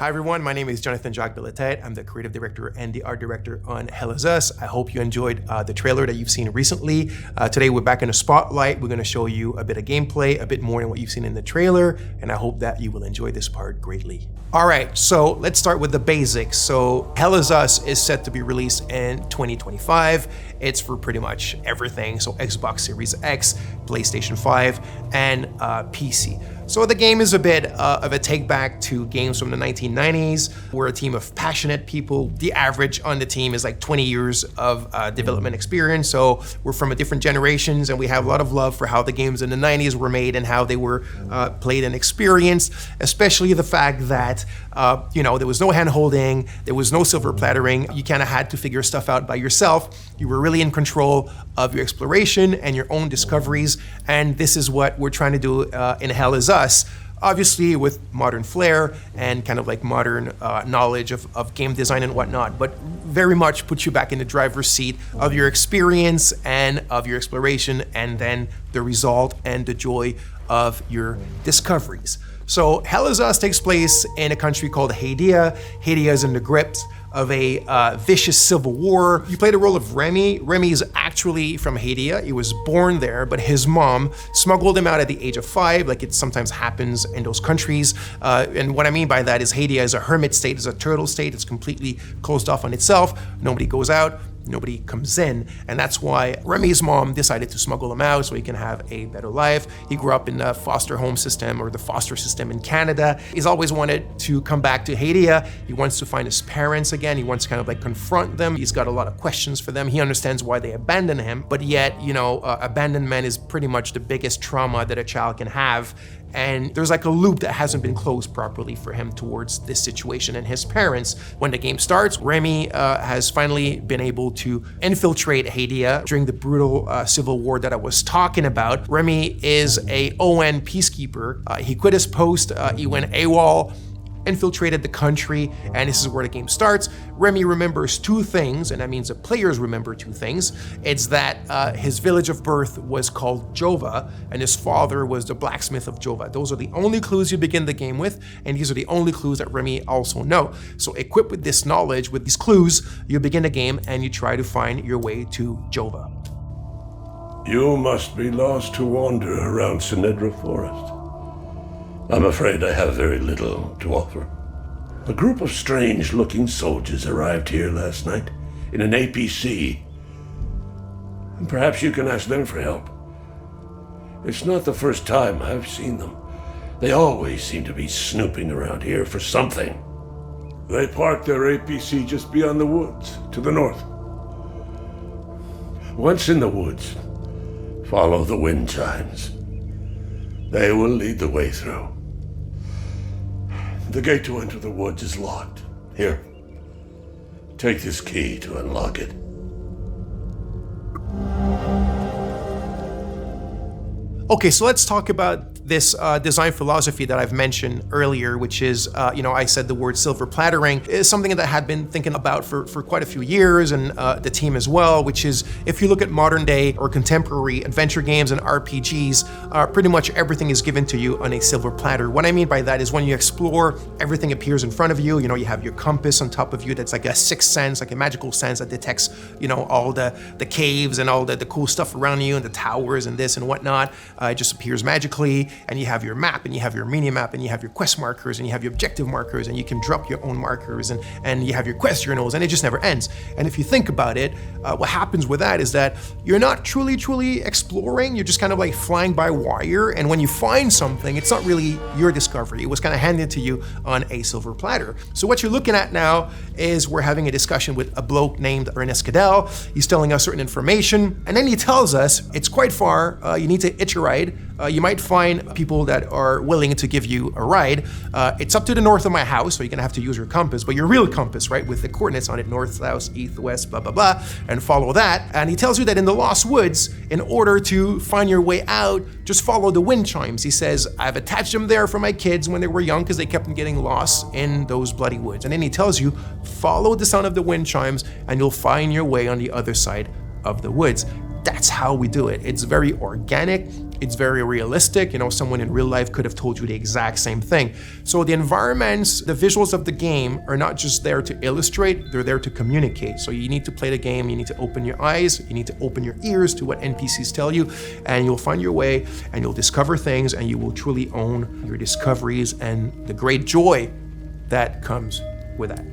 Hi everyone, my name is Jonathan Jacques Belatet. I'm the creative director and the art director on Hell Is Us. I hope you enjoyed the trailer that you've seen recently. Today we're back in the spotlight. We're going to show you a bit of gameplay, a bit more than what you've seen in the trailer, and I hope that you will enjoy this part greatly. All right, so let's start with the basics. So Hell Is Us is set to be released in 2025. It's for pretty much everything. So Xbox Series X, PlayStation 5, and PC. So the game is a bit of a take back to games from the 1990s. We're a team of passionate people. The average on the team is like 20 years of development experience. So we're from different generations and we have a lot of love for how the games in the 90s were made and how they were played and experienced, especially the fact that there was no hand holding, there was no silver plattering. You kind of had to figure stuff out by yourself. You were really in control of your exploration and your own discoveries. And this is what we're trying to do in Hell Is Us. Obviously with modern flair and kind of like modern knowledge of game design and whatnot, but very much put you back in the driver's seat of your experience and of your exploration, and then the result and the joy of your discoveries. So Hell Is Us takes place in a country called Hadia. Hadia is in the grips of a vicious civil war. You play the role of Remy. Remy is actually from Hadia. He was born there, but his mom smuggled him out at the age of 5, like it sometimes happens in those countries. And what I mean by that is Hadia is a hermit state, is a turtle state. It's completely closed off on itself. Nobody goes out, nobody comes in. And that's why Remy's mom decided to smuggle him out so he can have a better life. He grew up in the foster home system, or the foster system in Canada. He's always wanted to come back to Hadia. He wants to find his parents again. He wants to kind of like confront them. He's got a lot of questions for them. He understands why they abandoned him, but yet, abandonment is pretty much the biggest trauma that a child can have. And there's like a loop that hasn't been closed properly for him towards this situation and his parents. When the game starts, Remy has finally been able to infiltrate Hadia during the brutal civil war that I was talking about. Remy is a ON peacekeeper. He quit his post, he went AWOL, infiltrated the country, and this is where the game starts. Remy remembers 2 things, and that means the players remember 2 things. It's that his village of birth was called Jova, and his father was the blacksmith of Jova. Those are the only clues you begin the game with, and these are the only clues that Remy also know. So equipped with this knowledge, with these clues, you begin the game and you try to find your way to Jova. You must be lost to wander around Sinedra Forest. I'm afraid I have very little to offer. A group of strange-looking soldiers arrived here last night in an APC. And perhaps you can ask them for help. It's not the first time I've seen them. They always seem to be snooping around here for something. They parked their APC just beyond the woods, to the north. Once in the woods, follow the wind chimes. They will lead the way through. The gate to enter the woods is locked. Here, take this key to unlock it. Okay, so let's talk about this design philosophy that I've mentioned earlier, which is, I said the word silver plattering, is something that I had been thinking about for quite a few years, and the team as well, which is, if you look at modern day or contemporary adventure games and RPGs, pretty much everything is given to you on a silver platter. What I mean by that is when you explore, everything appears in front of you. You have your compass on top of you that's like a sixth sense, like a magical sense that detects, all the caves and all the cool stuff around you and the towers and this and whatnot. It just appears magically. And you have your map, and you have your mini map, and you have your quest markers, and you have your objective markers, and you can drop your own markers, and you have your quest journals, and it just never ends. And if you think about it, what happens with that is that you're not truly exploring. You're just kind of like flying by wire, and when you find something, it's not really your discovery. It was kind of handed to you on a silver platter. So what you're looking at now is we're having a discussion with a bloke named Ernest Cadell. He's telling us certain information, and then he tells us it's quite far. You need to hitch a ride. You might find people that are willing to give you a ride. It's up to the north of my house, so you're gonna have to use your compass, but your real compass, right, with the coordinates on it, north, south, east, west, blah, blah, blah, and follow that. And he tells you that in the Lost Woods, in order to find your way out, just follow the wind chimes. He says, I've attached them there for my kids when they were young because they kept on getting lost in those bloody woods. And then he tells you, follow the sound of the wind chimes and you'll find your way on the other side of the woods. That's how we do it. It's very organic. It's very realistic. You know, someone in real life could have told you the exact same thing. So the environments, the visuals of the game are not just there to illustrate, they're there to communicate. So you need to play the game, you need to open your eyes, you need to open your ears to what NPCs tell you, and you'll find your way and you'll discover things, and you will truly own your discoveries and the great joy that comes with that.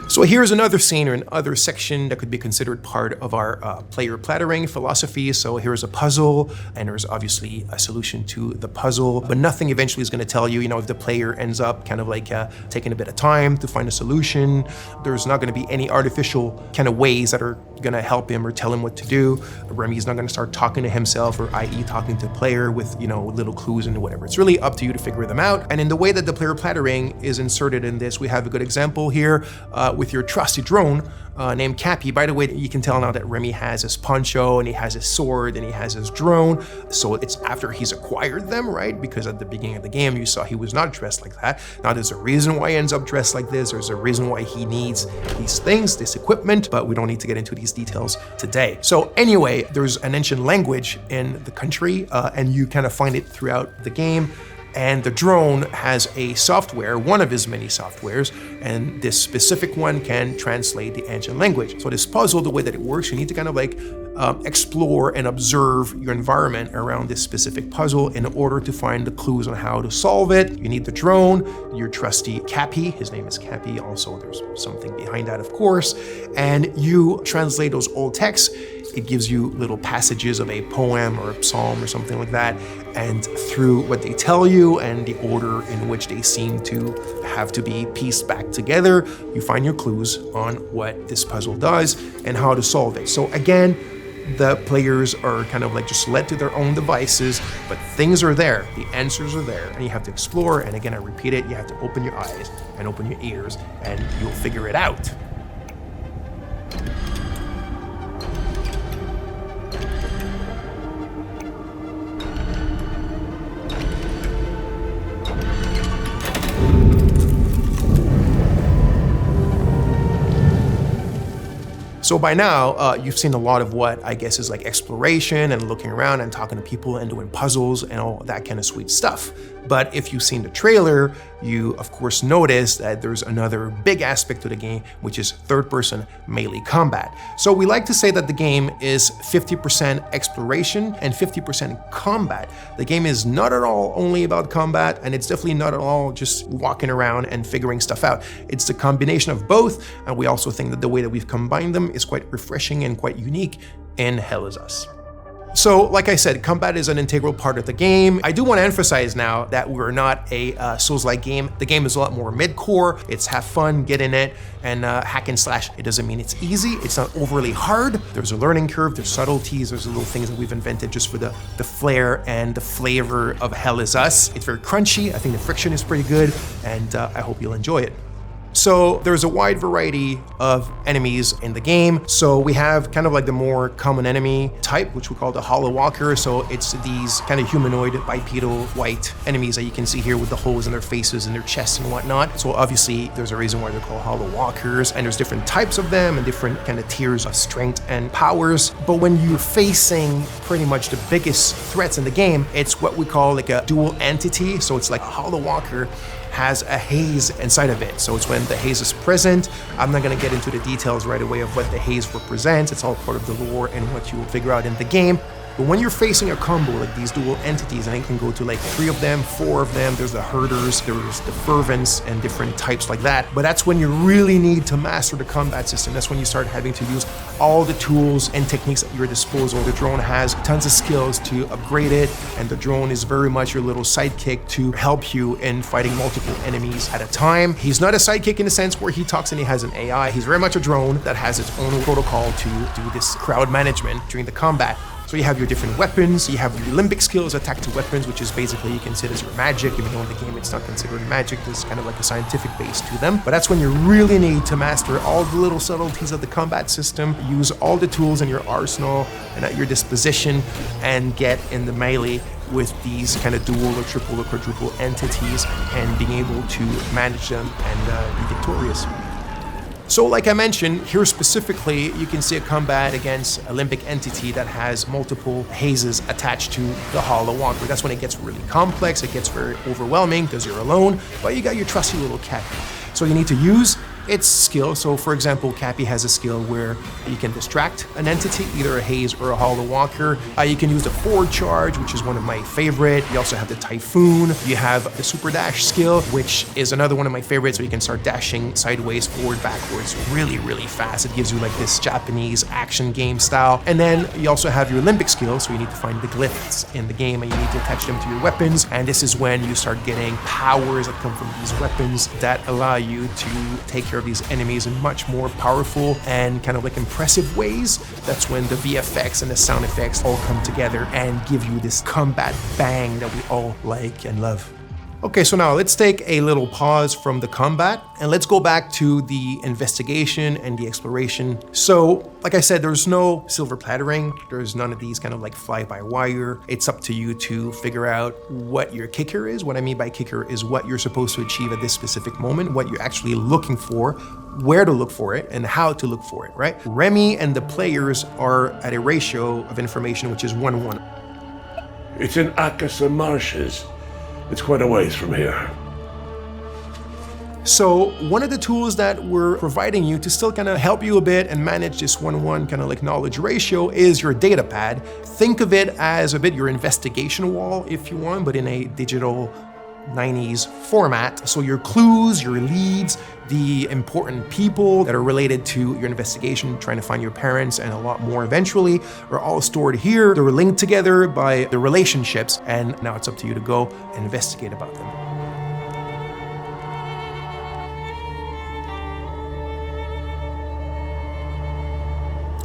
So here's another scene or another section that could be considered part of our player plattering philosophy. So here's a puzzle, and there's obviously a solution to the puzzle, but nothing eventually is going to tell you, if the player ends up kind of like taking a bit of time to find a solution. There's not going to be any artificial kind of ways that are going to help him or tell him what to do. Remy's not going to start talking to himself, or i.e. talking to the player with, little clues and whatever. It's really up to you to figure them out. And in the way that the player plattering is inserted in this, we have a good example here with your trusty drone named Cappy. By the way, you can tell now that Remy has his poncho and he has his sword and he has his drone. So it's after he's acquired them, right? Because at the beginning of the game, you saw he was not dressed like that. Now there's a reason why he ends up dressed like this. There's a reason why he needs these things, this equipment, but we don't need to get into these details today. So anyway, there's an ancient language in the country and you kind of find it throughout the game. And the drone has a software, one of his many softwares, and this specific one can translate the ancient language. So this puzzle, the way that it works, you need to kind of like explore and observe your environment around this specific puzzle in order to find the clues on how to solve it. You need the drone, your trusty Cappy, his name is Cappy, also there's something behind that of course, and you translate those old texts. It gives you little passages of a poem or a psalm or something like that, and through what they tell you and the order in which they seem to have to be pieced back together, you find your clues on what this puzzle does and how to solve it. So again, the players are kind of like just led to their own devices, but things are there, the answers are there, and you have to explore. And again, I repeat it, you have to open your eyes and open your ears, and you'll figure it out. So by now, you've seen a lot of what I guess is like exploration and looking around and talking to people and doing puzzles and all that kind of sweet stuff. But if you've seen the trailer, you of course notice that there's another big aspect to the game, which is third-person melee combat. So we like to say that the game is 50% exploration and 50% combat. The game is not at all only about combat, and it's definitely not at all just walking around and figuring stuff out. It's the combination of both, and we also think that the way that we've combined them is quite refreshing and quite unique in Hell Is Us. So, like I said, combat is an integral part of the game. I do want to emphasize now that we're not a Souls-like game. The game is a lot more mid-core. It's have fun, get in it, and hack and slash. It doesn't mean it's easy. It's not overly hard. There's a learning curve, there's subtleties, there's little things that we've invented just for the flair and the flavor of Hell Is Us. It's very crunchy. I think the friction is pretty good, and I hope you'll enjoy it. So there's a wide variety of enemies in the game. So we have kind of like the more common enemy type, which we call the Hollow Walker. So it's these kind of humanoid, bipedal, white enemies that you can see here with the holes in their faces and their chests and whatnot. So obviously there's a reason why they're called Hollow Walkers, and there's different types of them and different kind of tiers of strength and powers. But when you're facing pretty much the biggest threats in the game, it's what we call like a dual entity. So it's like a Hollow Walker has a haze inside of it. So it's when the haze is present. I'm not gonna get into the details right away of what the haze represents. It's all part of the lore and what you will figure out in the game. But when you're facing a combo like these dual entities, and it can go to like 3 of them, 4 of them, there's the herders, there's the fervents, and different types like that. But that's when you really need to master the combat system. That's when you start having to use all the tools and techniques at your disposal. The drone has tons of skills to upgrade it, and the drone is very much your little sidekick to help you in fighting multiple enemies at a time. He's not a sidekick in the sense where he talks and he has an AI. He's very much a drone that has its own protocol to do this crowd management during the combat. So you have your different weapons, you have your limbic skills, attack to weapons, which is basically you consider as your magic, even though in the game it's not considered magic, there's kind of like a scientific base to them. But that's when you really need to master all the little subtleties of the combat system, use all the tools in your arsenal and at your disposition, and get in the melee with these kind of dual or triple or quadruple entities and being able to manage them and be victorious. So like I mentioned, here specifically, you can see a combat against a limbic entity that has multiple hazes attached to the Hollow Walker. That's when it gets really complex, it gets very overwhelming because you're alone, but you got your trusty little Cappy. So you need to use its skill. So for example, Cappy has a skill where you can distract an entity, either a haze or a Hollow Walker. You can use the forward charge, which is one of my favorite. You also have the Typhoon. You have the super dash skill, which is another one of my favorites. So you can start dashing sideways, forward, backwards, really, really fast. It gives you like this Japanese action game style. And then you also have your limbic skill. So you need to find the glyphs in the game and you need to attach them to your weapons. And this is when you start getting powers that come from these weapons that allow you to take care of these enemies in much more powerful and kind of like impressive ways. That's when the VFX and the sound effects all come together and give you this combat bang that we all like and love. Okay, so now let's take a little pause from the combat and let's go back to the investigation and the exploration. So, like I said, there's no silver plattering. There's none of these kind of like fly-by-wire. It's up to you to figure out what your kicker is. What I mean by kicker is what you're supposed to achieve at this specific moment, what you're actually looking for, where to look for it, and how to look for it, right? Remy and the players are at a ratio of information which is 1-1. It's in Akasa Marshes. It's quite a ways from here. So one of the tools that we're providing you to still kind of help you a bit and manage this 1-1 kind of like knowledge ratio is your data pad. Think of it as a bit your investigation wall if you want, but in a digital 90s format. So your clues, your leads, the important people that are related to your investigation, trying to find your parents and a lot more eventually, are all stored here. They're linked together by the relationships, and now it's up to you to go and investigate about them.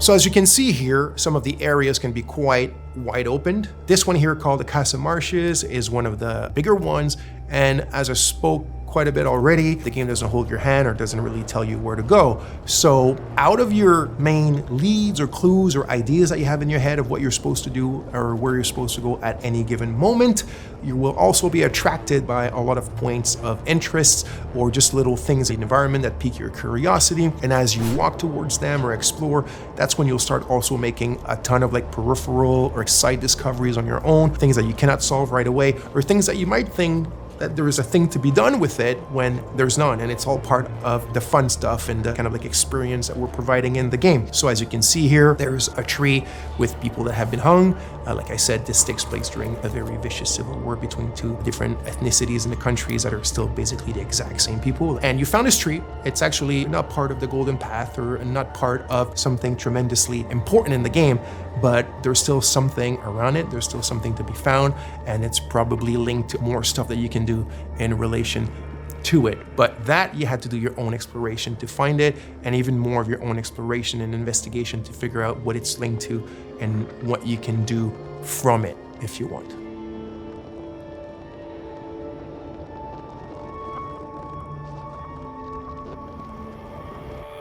So as you can see here, some of the areas can be quite wide opened. This one here called the Casa Marshes is one of the bigger ones. And as I spoke quite a bit already, the game doesn't hold your hand or doesn't really tell you where to go. So out of your main leads or clues or ideas that you have in your head of what you're supposed to do or where you're supposed to go at any given moment, you will also be attracted by a lot of points of interest or just little things in the environment that pique your curiosity. And as you walk towards them or explore, that's when you'll start also making a ton of like peripheral or side discoveries on your own, things that you cannot solve right away, or things that you might think that there is a thing to be done with it when there's none, and it's all part of the fun stuff and the kind of like experience that we're providing in the game. So as you can see here, there's a tree with people that have been hung. Like I said, this takes place during a very vicious civil war between two different ethnicities in the countries that are still basically the exact same people. And you found this tree. It's actually not part of the Golden Path or not part of something tremendously important in the game, but there's still something around it. There's still something to be found, and it's probably linked to more stuff that you can do in relation to it. But that you had to do your own exploration to find it, and even more of your own exploration and investigation to figure out what it's linked to and what you can do from it if you want.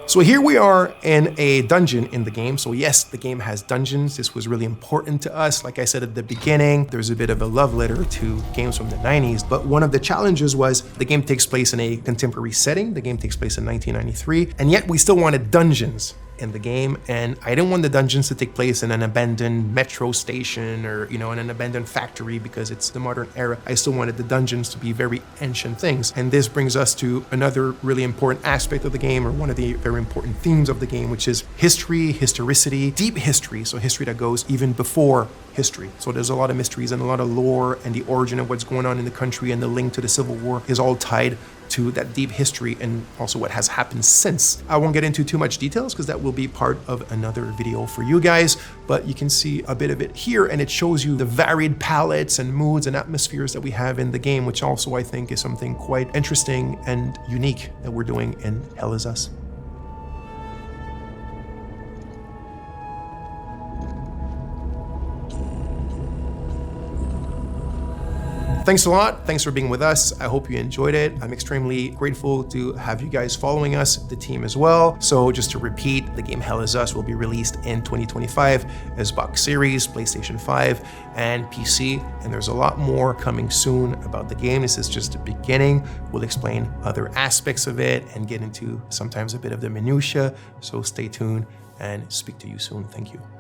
So here we are in a dungeon in the game. So yes, the game has dungeons. This was really important to us. Like I said at the beginning, there's a bit of a love letter to games from the 90s, but one of the challenges was the game takes place in a contemporary setting. The game takes place in 1993, and yet we still wanted dungeons in the game, and I didn't want the dungeons to take place in an abandoned metro station or, you know, in an abandoned factory because it's the modern era. I still wanted the dungeons to be very ancient things. And this brings us to another really important aspect of the game, or one of the very important themes of the game, which is history, historicity, deep history. So history that goes even before history. So there's a lot of mysteries and a lot of lore, and the origin of what's going on in the country and the link to the Civil War is all tied to that deep history and also what has happened since. I won't get into too much details because that will be part of another video for you guys, but you can see a bit of it here, and it shows you the varied palettes and moods and atmospheres that we have in the game, which also I think is something quite interesting and unique that we're doing in Hell Is Us. Thanks a lot. Thanks for being with us. I hope you enjoyed it. I'm extremely grateful to have you guys following us, the team as well. So just to repeat, the game Hell Is Us will be released in 2025 as Xbox Series, PlayStation 5, and PC. And there's a lot more coming soon about the game. This is just the beginning. We'll explain other aspects of it and get into sometimes a bit of the minutia. So stay tuned and speak to you soon. Thank you.